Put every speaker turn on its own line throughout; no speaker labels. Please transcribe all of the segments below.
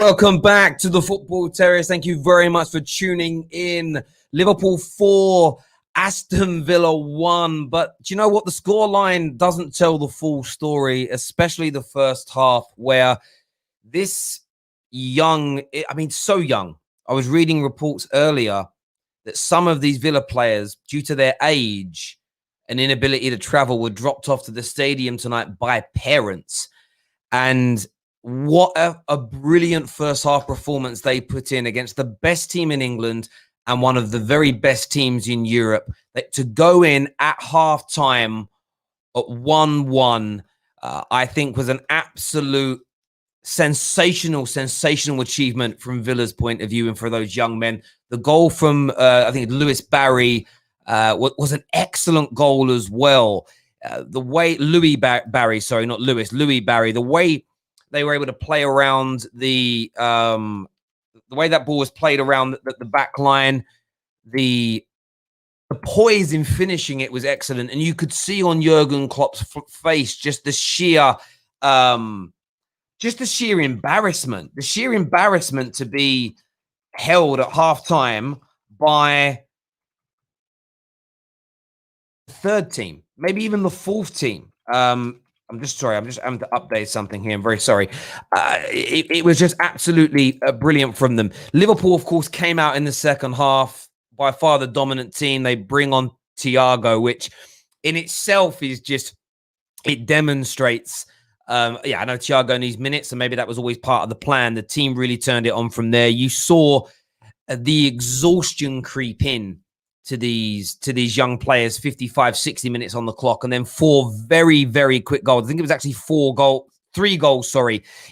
Welcome back to the Football Terrace. Thank you very much for tuning in. Liverpool 4, Aston Villa 1. But do you know what? The scoreline doesn't tell the full story, especially the first half, where this young, so young. I was reading reports earlier that some of these Villa players, due to their age and inability to travel, were dropped off to the stadium tonight by parents. And what a brilliant first half performance they put in against the best team in England and one of the very best teams in Europe. To go in at halftime at 1-1, I think was an absolute sensational achievement from Villa's point of view and for those young men. The goal from, I think, Louie Barry was an excellent goal as well. The way Louie Barry, the way they were able to play around the way that ball was played around the back line, the poise in finishing it was excellent, and you could see on Jurgen Klopp's face just the sheer embarrassment, to be held at halftime by the third team, maybe even the fourth team. I'm just having to update something here. I'm very sorry. It was just absolutely brilliant from them. Liverpool, of course, came out in the second half, by far the dominant team. They bring on Thiago, which in itself is just, it demonstrates. I know Thiago needs minutes, and maybe that was always part of the plan. The team really turned it on from there. You saw the exhaustion creep in to these young players, 55, 60 minutes on the clock, and then 4 very, very quick goals. I think it was actually 3 goals,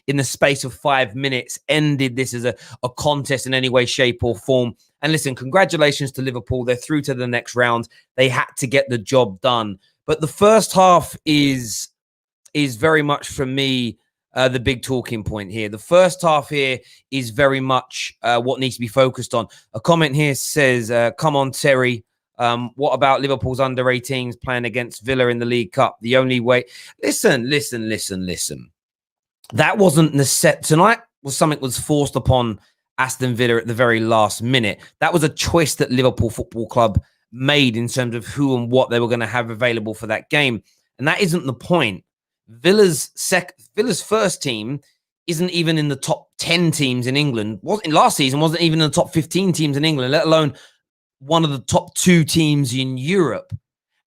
in the space of 5 minutes, ended this as a contest in any way, shape, or form. And listen, congratulations to Liverpool. They're through to the next round. They had to get the job done. But the first half is very much, for me, the big talking point here. The first half here is very much what needs to be focused on. A comment here says, come on, Terry. What about Liverpool's under-18s playing against Villa in the League Cup? The only way... Listen. That wasn't the set tonight. Was something was forced upon Aston Villa at the very last minute. That was a choice that Liverpool Football Club made in terms of who and what they were going to have available for that game. And that isn't the point. Villa's first team isn't even in the top 10 teams in England. Last season wasn't even in the top 15 teams in England, let alone one of the top 2 teams in Europe.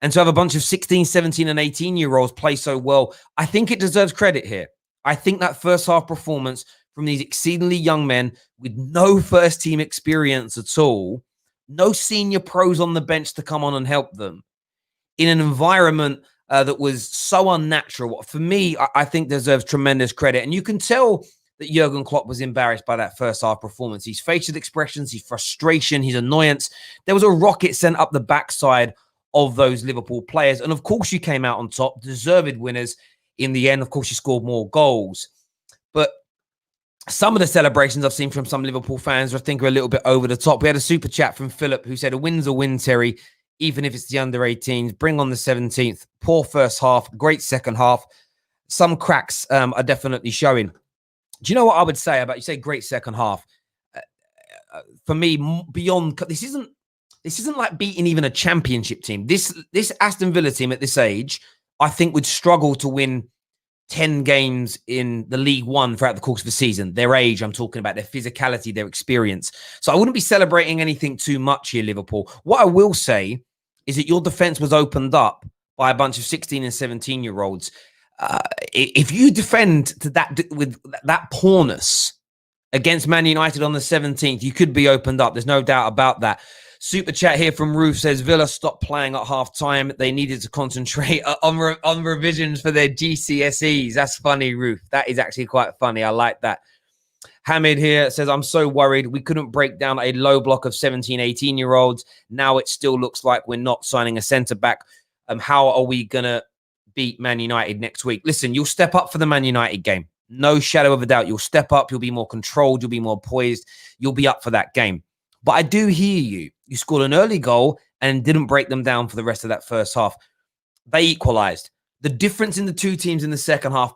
And to have a bunch of 16, 17, and 18-year-olds play so well, I think it deserves credit here. I think that first half performance from these exceedingly young men with no first team experience at all, no senior pros on the bench to come on and help them, in an environment that was so unnatural, for me, I think deserves tremendous credit. And you can tell that Jurgen Klopp was embarrassed by that first half performance. His facial expressions, his frustration, his annoyance. There was a rocket sent up the backside of those Liverpool players. And of course, you came out on top, deserved winners in the end. Of course, you scored more goals. But some of the celebrations I've seen from some Liverpool fans, I think, are a little bit over the top. We had a super chat from Philip who said, a win's a win, Terry, even if it's the under-18s. Bring on the 17th. Poor first half, great second half. Some cracks are definitely showing. Do you know what I would say about, you say great second half? For me, beyond, this isn't like beating even a championship team. This Aston Villa team at this age, I think, would struggle to win 10 games in the League One throughout the course of the season. Their age, I'm talking about, their physicality, their experience. So I wouldn't be celebrating anything too much here, Liverpool. What I will say is that your defense was opened up by a bunch of 16 and 17-year-olds. If you defend to that with that poorness against Man United on the 17th, you could be opened up. There's no doubt about that. Super chat here from Ruth says, Villa stopped playing at half-time. They needed to concentrate on revisions for their GCSEs. That's funny, Ruth. That is actually quite funny. I like that. Hamid here says, I'm so worried. We couldn't break down a low block of 17, 18-year-olds. Now it still looks like we're not signing a centre-back. How are we going to beat Man United next week? Listen, you'll step up for the Man United game. No shadow of a doubt. You'll step up. You'll be more controlled. You'll be more poised. You'll be up for that game. But I do hear you. You scored an early goal and didn't break them down for the rest of that first half. They equalized. The difference in the two teams in the second half,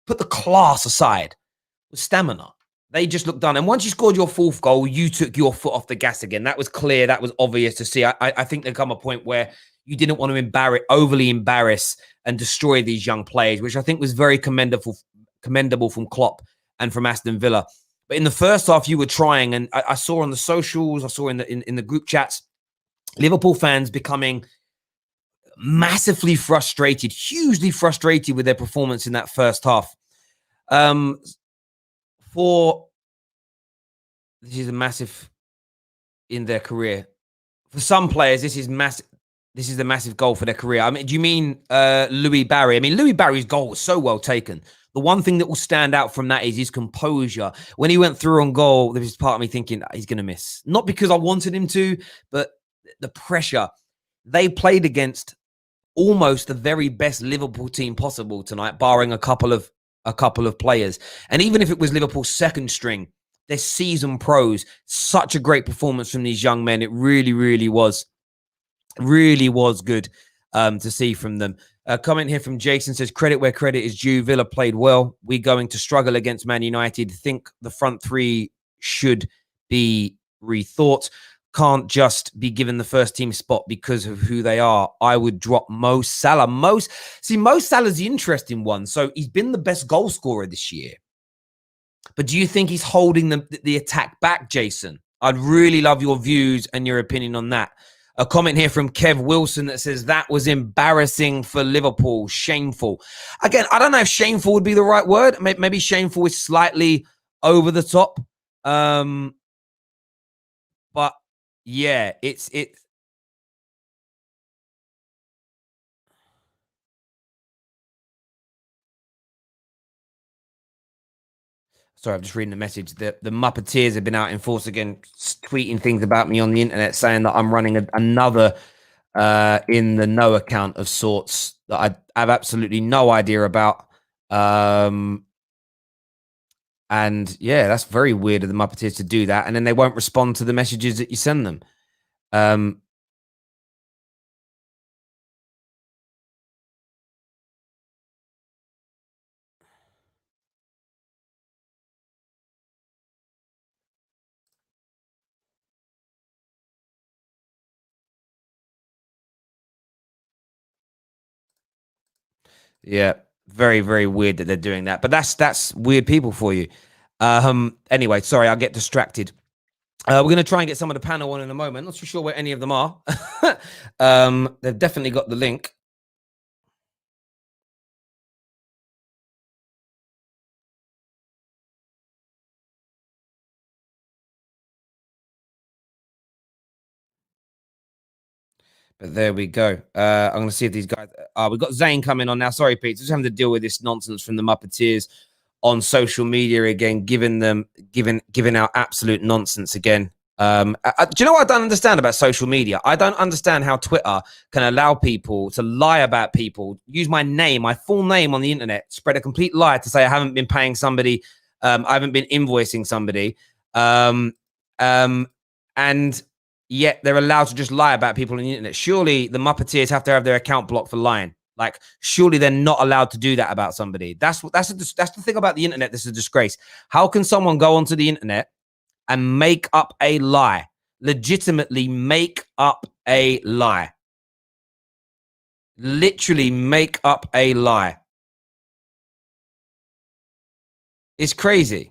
put the class aside, was stamina. They just looked done. And once you scored your fourth goal, you took your foot off the gas again. That was clear. That was obvious to see. I think there come a point where you didn't want to overly embarrass and destroy these young players, which I think was very commendable from Klopp and from Aston Villa. But in the first half, you were trying, and I saw on the socials, I saw in the group chats, Liverpool fans becoming massively frustrated, hugely frustrated with their performance in that first half. This is a massive in their career. For some players, this is massive. This is a massive goal for their career. I mean, do you mean Louie Barry? I mean, Louie Barry's goal was so well taken. The one thing that will stand out from that is his composure. When he went through on goal, there was part of me thinking he's going to miss. Not because I wanted him to, but the pressure. They played against almost the very best Liverpool team possible tonight, barring a couple of players. And even if it was Liverpool's second string, they're seasoned pros. Such a great performance from these young men. It really, really was. Really was good to see from them. A comment here from Jason says, credit where credit is due. Villa played well. We're going to struggle against Man United. Think the front three should be rethought. Can't just be given the first team spot because of who they are. I would drop Mo Salah. Mo Salah's the interesting one. So he's been the best goal scorer this year. But do you think he's holding the attack back, Jason? I'd really love your views and your opinion on that. A comment here from Kev Wilson that says that was embarrassing for Liverpool. Shameful. Again, I don't know if shameful would be the right word. Maybe shameful is slightly over the top. But yeah, it's sorry, I'm just reading the message. The Muppeteers have been out in force again, tweeting things about me on the internet, saying that I'm running another in the know account of sorts that I have absolutely no idea about. And yeah, that's very weird of the Muppeteers to do that. And then they won't respond to the messages that you send them. Yeah, very, very weird that they're doing that. But that's weird people for you. Anyway, sorry, I'll get distracted. We're going to try and get some of the panel on in a moment. Not too sure where any of them are. They've definitely got the link. But there we go. I'm going to see if these guys... we've got Zane coming on now. Sorry, Pete. Just having to deal with this nonsense from the Muppeteers on social media again, giving out absolute nonsense again. Do you know what I don't understand about social media? I don't understand how Twitter can allow people to lie about people, use my name, my full name on the internet, spread a complete lie to say I haven't been paying somebody, I haven't been invoicing somebody, and yet they're allowed to just lie about people on the internet. Surely the Muppeteers have to have their account blocked for lying. Like, surely they're not allowed to do that about somebody. That's the thing about the internet. This is a disgrace. How can someone go onto the internet and make up a lie? Legitimately make up a lie. Literally make up a lie. It's crazy.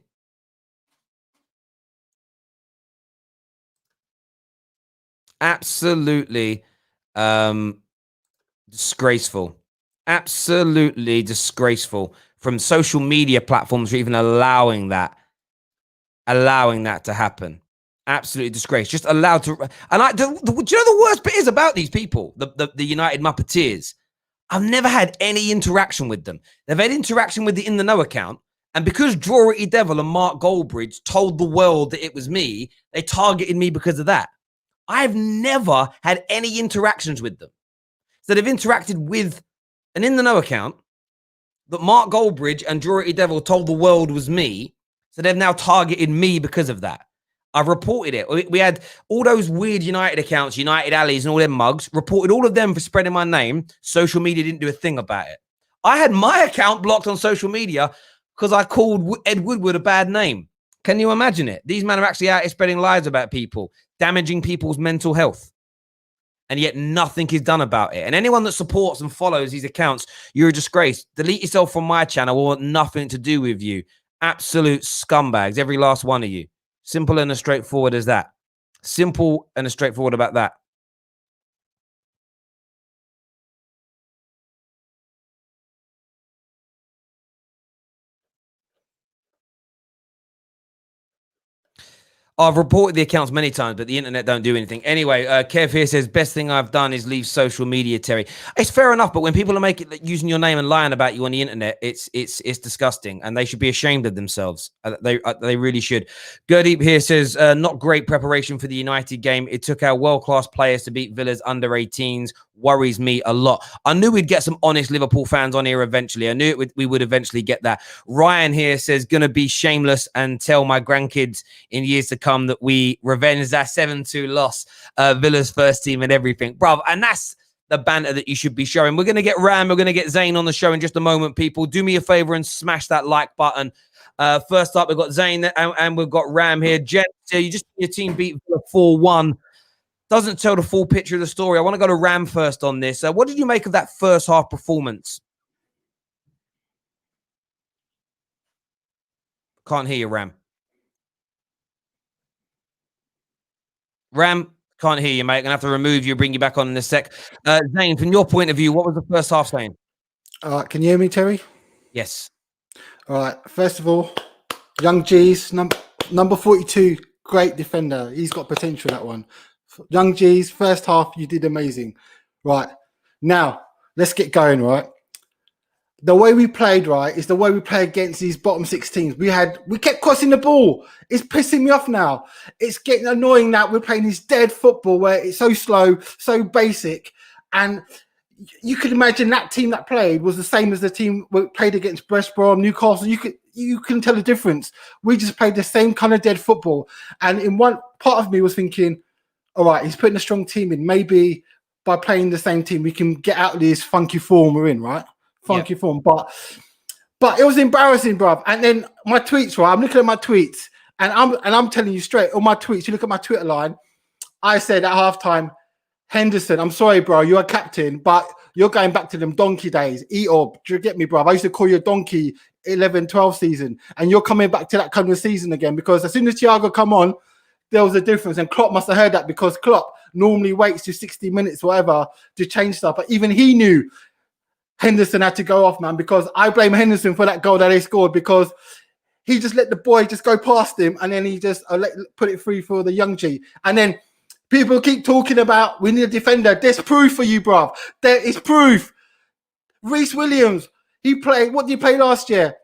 Absolutely disgraceful. Absolutely disgraceful from social media platforms for even allowing that to happen. Absolutely disgrace. Just allowed to. And do you know the worst bit is about these people, the United Muppeteers? I've never had any interaction with them. They've had interaction with the In the Know account. And because Draw Devil and Mark Goldbridge told the world that it was me, they targeted me because of that. I've never had any interactions with them. So they've interacted with an In the Know account that Mark Goldbridge and Draw Devil told the world was me. So they've now targeted me because of that. I've reported it. We had all those weird United accounts, United Alleys and all them mugs, reported all of them for spreading my name. Social media didn't do a thing about it. I had my account blocked on social media because I called Ed Woodward a bad name. Can you imagine it? These men are actually out here spreading lies about people, damaging people's mental health. And yet nothing is done about it. And anyone that supports and follows these accounts, you're a disgrace. Delete yourself from my channel. I want nothing to do with you. Absolute scumbags, every last one of you. Simple and as straightforward as that. Simple and as straightforward about that. I've reported the accounts many times, but the internet don't do anything. Anyway, Kev here says, best thing I've done is leave social media, Terry. It's fair enough, but when people are using your name and lying about you on the internet, it's disgusting, and they should be ashamed of themselves. They really should. Gurdeep here says, not great preparation for the United game. It took our world-class players to beat Villa's under-18s. Worries me a lot. I knew we'd get some honest Liverpool fans on here eventually. I knew we would eventually get that. Ryan here says, gonna be shameless and tell my grandkids in years to come that we revenged that 7-2 loss, Villa's first team and everything, bruv. And that's the banter that you should be showing. We're gonna get Ram, we're gonna get Zayn on the show in just a moment. People, do me a favor and smash that like button. First up, we've got Zayn and we've got Ram here. Jen, you just your team beat Villa 4-1. Doesn't tell the full picture of the story. I want to go to Ram first on this. What did you make of that first half performance? Can't hear you, Ram. Ram, can't hear you, mate. Gonna have to remove you, bring you back on in a sec. Zane, from your point of view, what was the first half saying?
All right, can you hear me, Terry?
Yes.
All right, first of all, Young G's, number 42, great defender. He's got potential, that one. Young G's, first half, you did amazing. Right, now, let's get going, right? The way we played, right, is the way we play against these bottom 16s. We kept crossing the ball. It's pissing me off now. It's getting annoying that we're playing this dead football where it's so slow, so basic. And you could imagine that team that played was the same as the team we played against West Brom, Newcastle. You couldn't tell the difference. We just played the same kind of dead football. And in one part of me was thinking, all right, he's putting a strong team in. Maybe by playing the same team, we can get out of this funky form we're in, right? Funky form. But it was embarrassing, bruv. And then my tweets, right? I'm looking at my tweets, and I'm telling you straight, on my tweets, you look at my Twitter line, I said at halftime, Henderson, I'm sorry, bro, you're a captain, but you're going back to them donkey days. Eat up. Do you get me, bruv? I used to call you a donkey 11-12 season, and you're coming back to that kind of season again, because as soon as Thiago come on, there was a difference, and Klopp must have heard that, because Klopp normally waits to 60 minutes, whatever, to change stuff. But even he knew Henderson had to go off, man, because I blame Henderson for that goal that they scored, because he just let the boy just go past him, and then he just put it free for the young G. And then people keep talking about we need a defender. There's proof for you, bruv. There is proof. Reece Williams, he played. What did he play last year?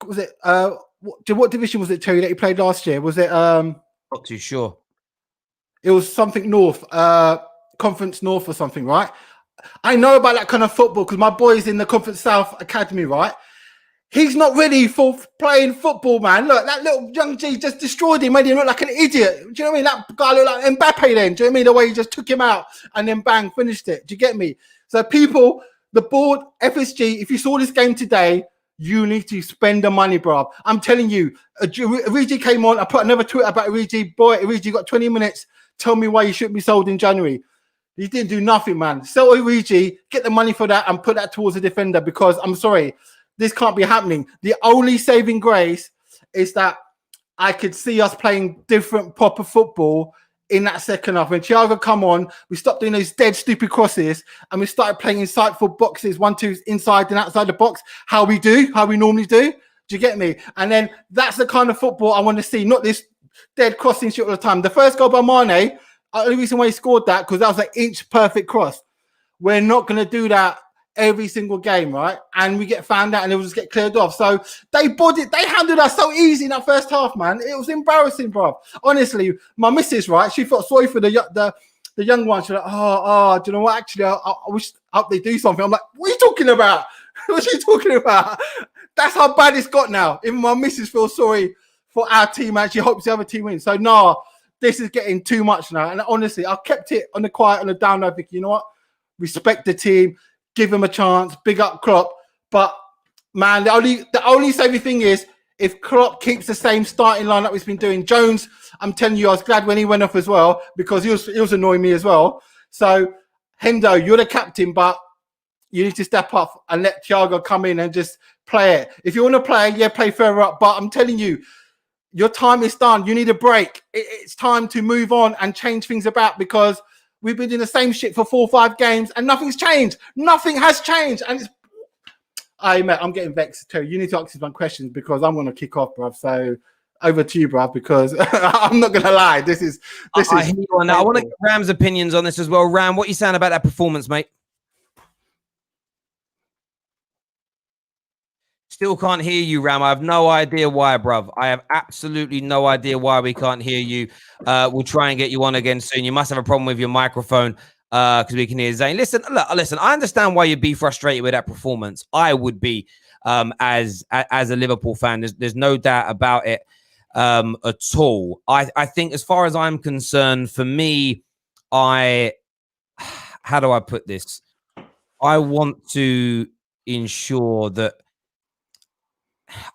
Was it what division was it, Terry, that he played last year? Was it
not too sure.
It was something North, Conference North or something, right? I know about that kind of football because my boy's in the Conference South Academy, right? He's not ready for playing football, man. Look, that little young G just destroyed him, made him look like an idiot. Do you know what I mean? That guy looked like Mbappe then. Do you know what I mean? The way he just took him out and then bang, finished it. Do you get me? So people, the board, FSG, if you saw this game today, you need to spend the money, bro. I'm telling you, Origi came on. I put another tweet about Origi. Boy, Origi got 20 minutes. Tell me why he shouldn't be sold in January. He didn't do nothing, man. Sell Origi, get the money for that and put that towards the defender, because I'm sorry, this can't be happening. The only saving grace is that I could see us playing different proper football in that second half. When Thiago come on, we stopped doing those dead, stupid crosses and we started playing insightful boxes, 1-2 inside and outside the box, how we normally do. Do you get me? And then that's the kind of football I want to see, not this dead crossing shit all the time. The first goal by Mane, the only reason why he scored that, because that was an inch perfect cross. We're not going to do that every single game, right? And we get found out and it will just get cleared off. So they handled us so easy in that first half, man. It was embarrassing, bro. Honestly, my missus, right? She felt sorry for the young one. She's like, do you know what? Actually, I wish they do something. I'm like, what are you talking about? What are you talking about? That's how bad it's got now. Even my missus feels sorry for our team, and she hopes the other team wins. So this is getting too much now. And honestly, I kept it on the quiet, on the down low, thinking, you know what? Respect the team. Give him a chance, big up Klopp. But man, the only saving thing is if Klopp keeps the same starting lineup he's been doing. Jones, I'm telling you, I was glad when he went off as well because he was annoying me as well. So, Hendo, you're the captain, but you need to step up and let Thiago come in and just play it. If you want to play, yeah, play further up. But I'm telling you, your time is done. You need a break. It's time to move on and change things about because we've been doing the same shit for 4 or 5 games and nothing's changed. Nothing has changed. And it's... Hey, mate, I'm getting vexed too. You need to ask me some questions because I'm going to kick off, bruv. So over to you, bruv, because I'm not going to lie. This is...
I hear you on that. I want to get Ram's opinions on this as well. Ram, what are you saying about that performance, mate? Still can't hear you, Ram. I have no idea why, bruv. I have absolutely no idea why we can't hear you. We'll try and get you on again soon. You must have a problem with your microphone because we can hear Zane. Listen, I understand why you'd be frustrated with that performance. I would be as a Liverpool fan. There's no doubt about it at all. I think as far as I'm concerned, for me, how do I put this? I want to ensure that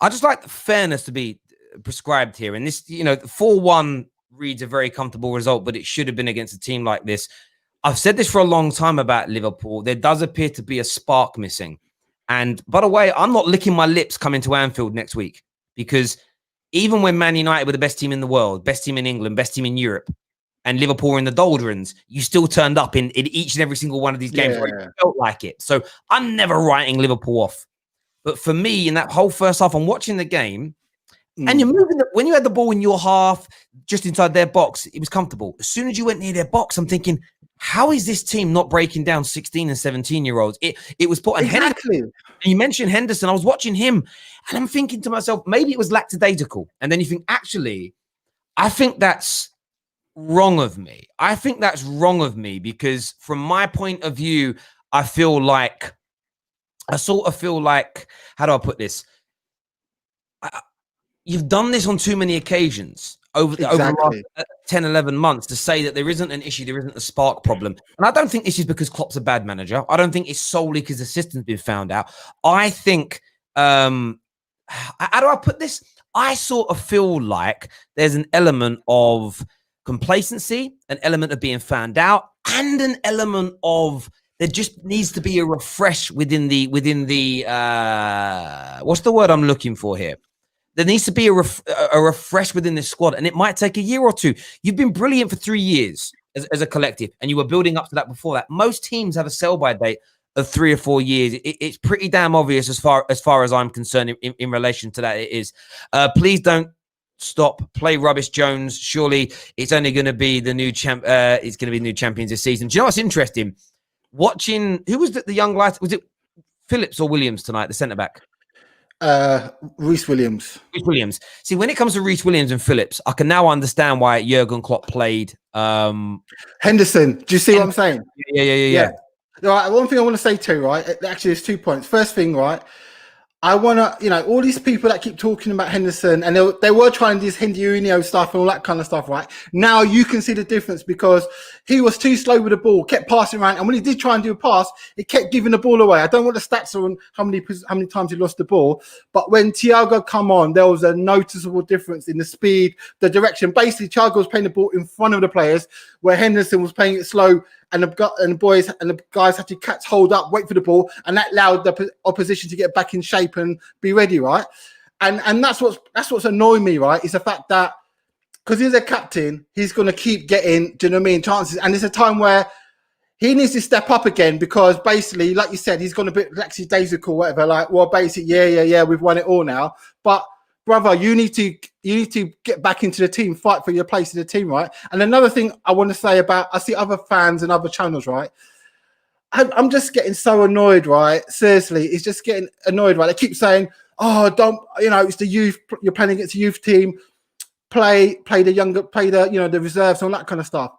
I just like the fairness to be prescribed here. And this, 4-1 reads a very comfortable result, but it should have been against a team like this. I've said this for a long time about Liverpool. There does appear to be a spark missing. And by the way, I'm not licking my lips coming to Anfield next week because even when Man United were the best team in the world, best team in England, best team in Europe, and Liverpool were in the doldrums, you still turned up in each and every single one of these games where it felt like it. So I'm never writing Liverpool off. But for me, in that whole first half, I'm watching the game, and you're moving. When you had the ball in your half, just inside their box, it was comfortable. As soon as you went near their box, I'm thinking, how is this team not breaking down 16 and 17-year-olds? It was put on
exactly.
And you mentioned Henderson. I was watching him, and I'm thinking to myself, maybe it was lackadaisical. And then you think, actually, I think that's wrong of me. Because from my point of view, I sort of feel like, how do I put this? You've done this on too many occasions over the last 10, 11 months to say that there isn't an issue, there isn't a spark problem. And I don't think this is because Klopp's a bad manager. I don't think it's solely because the system's been found out. I think, how do I put this? I sort of feel like there's an element of complacency, an element of being found out, and an element of there just needs to be a refresh within the what's the word I'm looking for here? There needs to be a refresh within this squad, and it might take a year or two. You've been brilliant for 3 years as a collective, and you were building up to that before that. Most teams have a sell-by date of 3 or 4 years. It's pretty damn obvious as far as I'm concerned in relation to that. It is. Please don't stop. Play rubbish, Jones. Surely it's only going to be the new champ. It's going to be new champions this season. Do you know what's interesting? Watching, who was the young light? Was it Phillips or Williams tonight, the centre-back?
Reece Williams.
Reece Williams. See, when it comes to Reece Williams and Phillips, I can now understand why Jurgen Klopp played
Henderson. Do you see what I'm saying?
Yeah.
All right, one thing I want to say too, right? Actually, there's 2 points. First thing, right? I want to, all these people that keep talking about Henderson and they were trying this Henderson stuff and all that kind of stuff, right? Now you can see the difference because he was too slow with the ball, kept passing around. And when he did try and do a pass, he kept giving the ball away. I don't want the stats on how many times he lost the ball. But when Thiago come on, there was a noticeable difference in the speed, the direction. Basically, Thiago was playing the ball in front of the players where Henderson was playing it slow. And the guys had to hold up, wait for the ball, and that allowed the opposition to get back in shape and be ready, right? And that's what's annoying me, right? Is the fact that because he's a captain, he's going to keep getting, do you know what I mean, chances. And it's a time where he needs to step up again because basically, like you said, he's gone a bit lackadaisical, whatever. Like, well, basically, yeah, we've won it all now, but. Brother, you need to get back into the team, fight for your place in the team, right? And another thing I want to say about, I see other fans and other channels, right? I'm just getting so annoyed, right? Seriously, it's just getting annoyed, right? They keep saying, oh, don't, it's the youth, you're playing against a youth team, play the reserves, all that kind of stuff.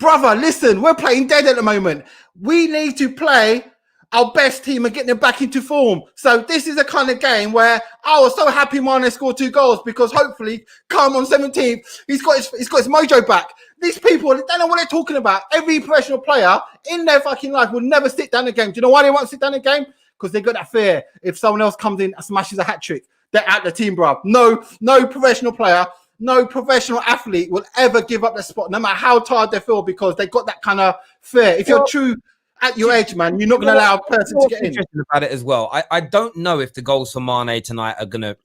Brother, listen, we're playing dead at the moment. We need to play our best team and getting them back into form. So this is a kind of game where I was so happy Mane scored 2 goals because hopefully come on 17th, he's got his mojo back. These people, they don't know what they're talking about. Every professional player in their fucking life will never sit down a game. Do you know why they won't sit down a game? Because they got that fear. If someone else comes in and smashes a hat trick, they're out the team, bro. No professional player, no professional athlete will ever give up their spot, no matter how tired they feel, because they got that kind of fear. If you're true at your age, man, you're not going to allow a person to get in.
Interesting about it as well. I don't know if the goals for Mane tonight are going to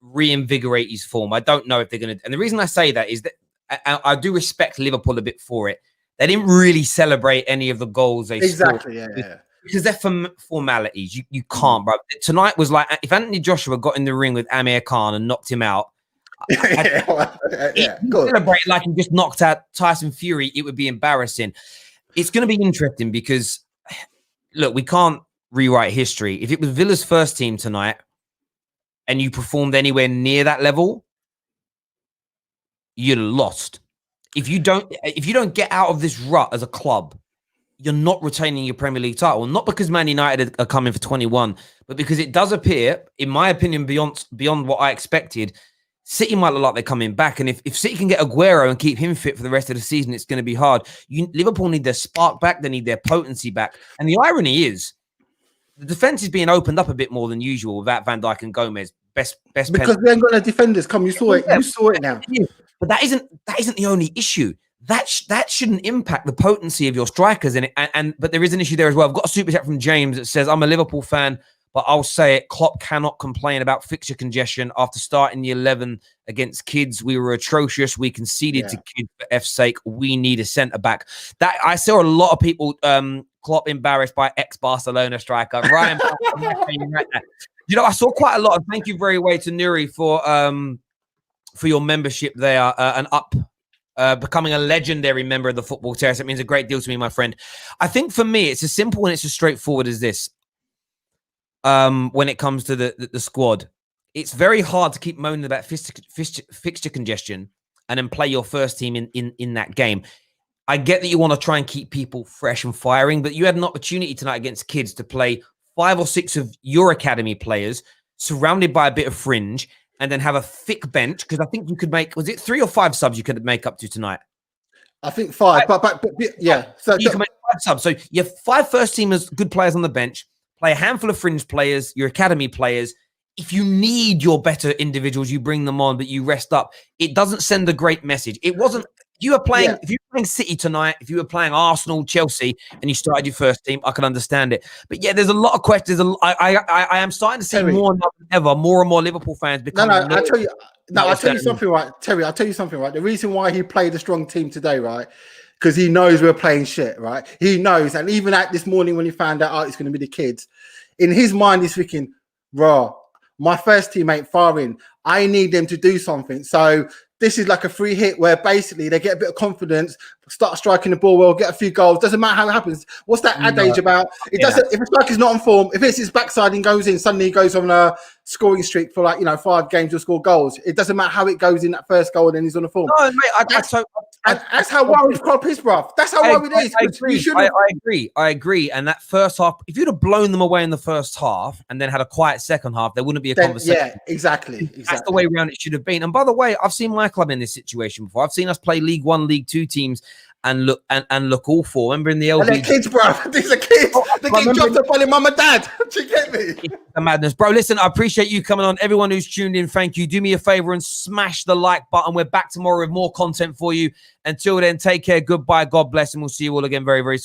reinvigorate his form. I don't know if they're going to. And the reason I say that is that I do respect Liverpool a bit for it. They didn't really celebrate any of the goals they scored.
Yeah.
Because they're formalities. You can't, bro. Tonight was like, if Anthony Joshua got in the ring with Amir Khan and knocked him out, celebrate like he just knocked out Tyson Fury, it would be embarrassing. It's going to be interesting because, look, we can't rewrite history. If it was Villa's first team tonight and you performed anywhere near that level, you're lost. If you don't get out of this rut as a club, you're not retaining your Premier League title. Not because Man United are coming for 21, but because it does appear, in my opinion, beyond what I expected, City might look like they're coming back. And if City can get Aguero and keep him fit for the rest of the season, it's going to be hard. Liverpool need their spark back. They need their potency back. And the irony is, the defense is being opened up a bit more than usual without Van Dijk and Gomez. Best
because we ain't got no defenders. Come, you saw it. You saw it now.
But that isn't the only issue. That shouldn't impact the potency of your strikers. But there is an issue there as well. I've got a super chat from James that says, I'm a Liverpool fan, but I'll say it, Klopp cannot complain about fixture congestion after starting the 11 against kids. We were atrocious. We conceded to kids for F's sake. We need a centre-back. That I saw a lot of people, Klopp embarrassed by ex-Barcelona striker. Ryan, you know, I saw quite a lot. Thank you very much to Nuri for your membership there and becoming a legendary member of the Football Terrace. It means a great deal to me, my friend. I think for me, it's as simple and it's as straightforward as this. When it comes to the squad, it's very hard to keep moaning about fixture congestion and then play your first team in that game. I get that you want to try and keep people fresh and firing, but you had an opportunity tonight against kids to play 5 or 6 of your academy players surrounded by a bit of fringe and then have a thick bench, because I think you could make, was it 3 or 5 subs you could make up to tonight?
I think 5, but yeah. So
you can make 5 subs. So you have 5 first teamers, good players on the bench, play a handful of fringe players, your academy players. If you need your better individuals, you bring them on, but you rest up. It doesn't send a great message. It wasn't, if you were playing City tonight, if you were playing Arsenal, Chelsea, and you started your first team, I can understand it. But yeah, there's a lot of questions. I am starting to see more than ever, more and more Liverpool fans become.
I'll tell you something, right, Terry. I'll tell you something, right. The reason why he played a strong team today, right, because he knows we're playing shit, right. He knows, and even at this morning when he found out, it's going to be the kids, in his mind, he's thinking, "Raw, my first team ain't firing. I need them to do something." So this is like a free hit where basically they get a bit of confidence, start striking the ball well, get a few goals. Doesn't matter how it happens. What's that adage about? It doesn't. If a striker's not on form, if it's his backside and goes in, suddenly he goes on a scoring streak for 5 games to score goals. It doesn't matter how it goes in that first goal and then he's on the form.
No, mate,
that's how worried Klopp is, bruv. That's how worried it is.
I agree. And that first half, if you'd have blown them away in the first half and then had a quiet second half, there wouldn't be a conversation.
Yeah, exactly.
That's the way around it should have been. And by the way, I've seen my club in this situation before. I've seen us play League One, League Two teams and look awful. Remember in the LB?
They're kids, bruv. These are kids. They get dropped up on their mum and dad. Do you get me?
It's a madness. Bro, listen, I appreciate you coming on. Everyone who's tuned in, thank you. Do me a favor and smash the like button. We're back tomorrow with more content for you. Until then, take care. Goodbye. God bless. And we'll see you all again very, very soon.